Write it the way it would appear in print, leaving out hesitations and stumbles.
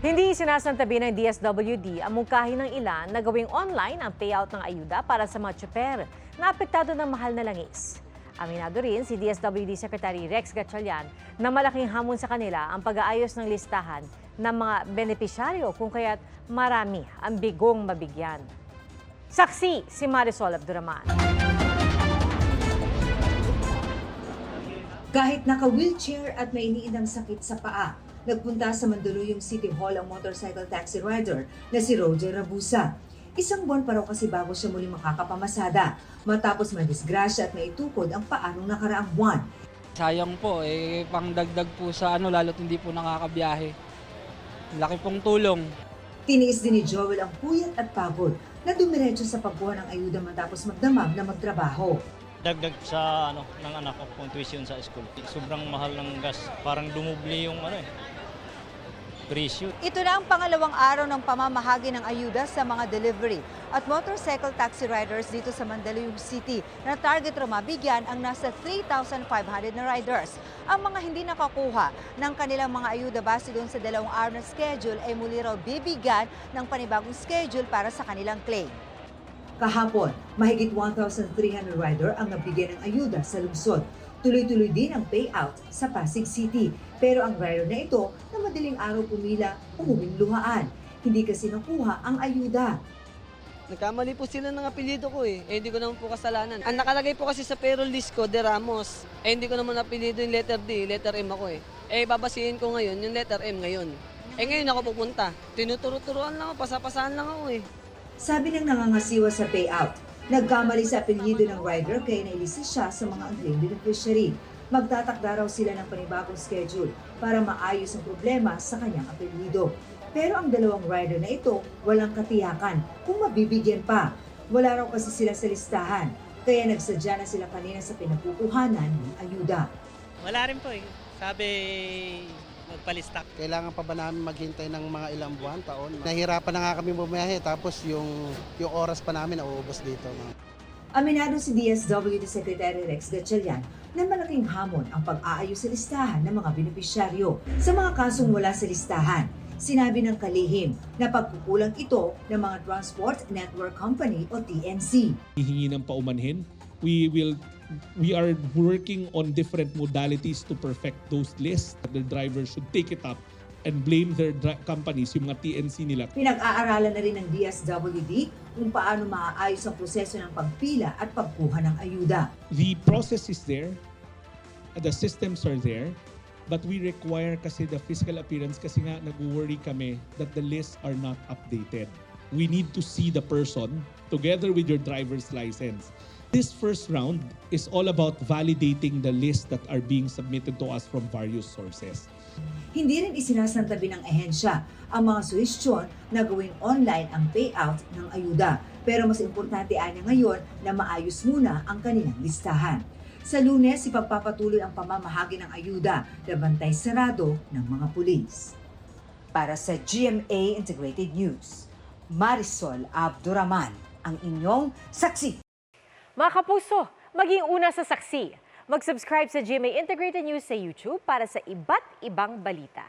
Hindi sinasantabi ng DSWD ang mungkahi ng ilan na gawing online ang payout ng ayuda para sa mga tsuper na apektado ng mahal na langis. Aminado rin si DSWD Secretary Rex Gatchalian na malaking hamon sa kanila ang pag-aayos ng listahan ng mga benepisyaryo kung kaya't marami ang bigong mabigyan. Saksi si Marisol Abduraman. Kahit naka-wheelchair at may iniindang sakit sa paa, nagpunta sa Mandaluyong City Hall ang motorcycle taxi rider na si Roger Rabusa. Isang buwan pa raw kasi bago siya muling makakapamasada matapos madisgrasya at maitukod ang paa nung nakaraang buwan. Sayang po, pangdagdag po sa lalo't hindi po nakakabiyahe. Laki pong tulong. Tiniis din ni Joel ang puyat at pagod na dumiretso sa pagkuha ng ayuda matapos magdamag na magtrabaho. Dagdag sa ng anak ko kung tuition sa school. Sobrang mahal ng gas. Parang dumubli yung presyo. Ito na ang pangalawang araw ng pamamahagi ng ayuda sa mga delivery at motorcycle taxi riders dito sa Mandaluyong City na target raw mabigyan ang nasa 3,500 na riders. Ang mga hindi nakakuha ng kanilang mga ayuda base doon sa 2 araw na schedule ay muli raw bibigyan ng panibagong schedule para sa kanilang claim. Kahapon, mahigit 1,300 rider ang nabigyan ng ayuda sa lungsod. Tuloy-tuloy din ang payout sa Pasig City. Pero ang rider na ito na madaling araw pumila, umuwing luhaan. Hindi kasi nakuha ang ayuda. Nagkamali po sila ng apelyido ko hindi ko naman po kasalanan. Ang nakalagay po kasi sa payroll list ko, De Ramos. Hindi ko naman apelyido yung letter D, letter M ako babasihin ko ngayon yung letter M ngayon. Ngayon ako pupunta. Tinuturo-turuan lang ako, pasapasahan lang ako Sabi ng nangangasiwa sa payout, nagkamali sa apelyido ng rider kaya nailista siya sa mga unclaimed beneficiary. Magtatakda raw sila ng panibagong schedule para maayos ang problema sa kanyang apelyido. Pero ang dalawang rider na ito walang katiyakan kung mabibigyan pa. Wala raw kasi sila sa listahan, kaya nagsadya na sila kanina sa pinapukuhanan ng ayuda. Wala rin po Sabi, magpalista. Kailangan pa ba namin maghintay ng mga ilang buwan, taon? Nahirapan na nga kami bumiyahe tapos yung oras pa namin nauubos dito. Aminado si DSWD Secretary Rex Gatchalian na malaking hamon ang pag-aayos sa listahan ng mga benepisyaryo. Sa mga kasong wala sa listahan, sinabi ng kalihim na pagkukulang ito ng mga Transport Network Company o TNC. Hihingi ng paumanhin. We are working on different modalities to perfect those lists. The drivers should take it up and blame their companies, yung mga TNC nila. Pinag-aaralan na rin ng DSWD kung paano maaayos ang proseso ng pagpila at pagkuha ng ayuda. The process is there, the systems are there, but we require kasi the physical appearance kasi nga nag-worry kami that the lists are not updated. We need to see the person together with your driver's license. This first round is all about validating the lists that are being submitted to us from various sources. Hindi rin isinasantabi ng ehensya ang mga suhestyon na gawing online ang payout ng ayuda. Pero mas importante anya ngayon na maayos muna ang kanilang listahan. Sa Lunes, ipagpapatuloy ang pamamahagi ng ayuda na bantay sarado ng mga pulis. Para sa GMA Integrated News, Marisol Abduraman, ang inyong saksi. Mga kapuso, maging una sa saksi. Mag-subscribe sa GMA Integrated News sa YouTube para sa iba't ibang balita.